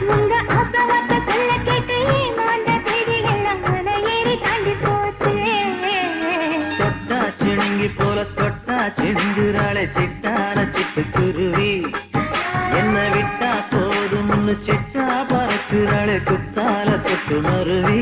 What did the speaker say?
உங்க ஆசவாக்க சொல்ல கேட்டு ஏமாந்த தேதியெல்லாம் மலை ஏறி தாண்டி போச்சு. தொட்டா சிணுங்கி போல தொட்டா சிணுங்குறாளே சிட்டான சிட்டுக்குருவி. என்ன விட்டா போதும்னு சிட்டா பறக்குறாளே குத்தால தொட்டு மருவி.